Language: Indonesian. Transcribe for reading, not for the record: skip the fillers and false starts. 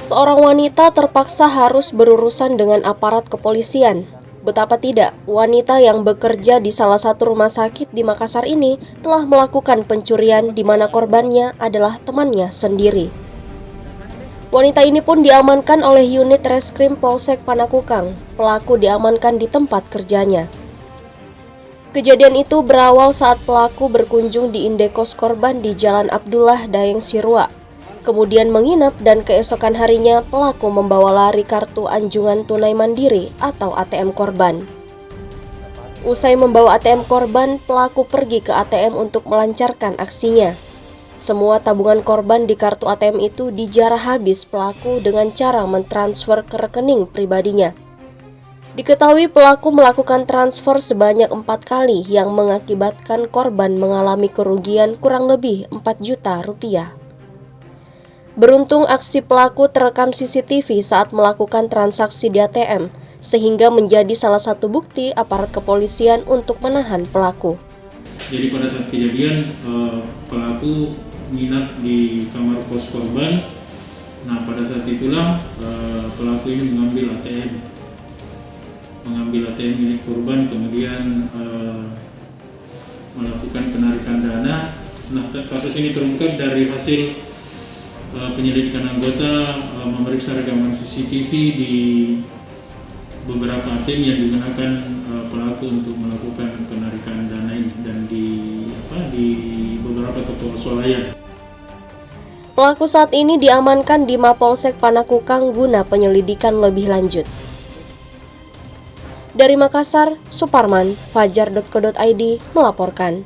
Seorang wanita terpaksa harus berurusan dengan aparat kepolisian. Betapa tidak, wanita yang bekerja di salah satu rumah sakit di Makassar ini telah melakukan pencurian di mana korbannya adalah temannya sendiri. Wanita ini pun diamankan oleh unit Reskrim Polsek Panakukang. Pelaku diamankan di tempat kerjanya. Kejadian itu berawal saat pelaku berkunjung di indekos korban di Jalan Abdullah Daeng Sirua. Kemudian menginap dan keesokan harinya pelaku membawa lari kartu anjungan tunai mandiri atau ATM korban. Usai membawa ATM korban, pelaku pergi ke ATM untuk melancarkan aksinya. Semua tabungan korban di kartu ATM itu dijarah habis pelaku dengan cara mentransfer ke rekening pribadinya. Diketahui pelaku melakukan transfer sebanyak 4 kali yang mengakibatkan korban mengalami kerugian kurang lebih 4 juta rupiah. Beruntung aksi pelaku terekam CCTV saat melakukan transaksi di ATM, sehingga menjadi salah satu bukti aparat kepolisian untuk menahan pelaku. Jadi pada saat kejadian, pelaku menginap di kamar kos korban. Nah, pada saat itulah pelaku ini mengambil ATM milik korban, kemudian melakukan penarikan dana. Nah, kasus ini terungkap dari hasil penyelidikan anggota memeriksa rekaman CCTV di beberapa ATM yang digunakan pelaku untuk melakukan penarikan dana ini dan di beberapa toko swalayan. Pelaku saat ini diamankan di Mapolsek Panakukang guna penyelidikan lebih lanjut. Dari Makassar, Suparman, Fajar.co.id melaporkan.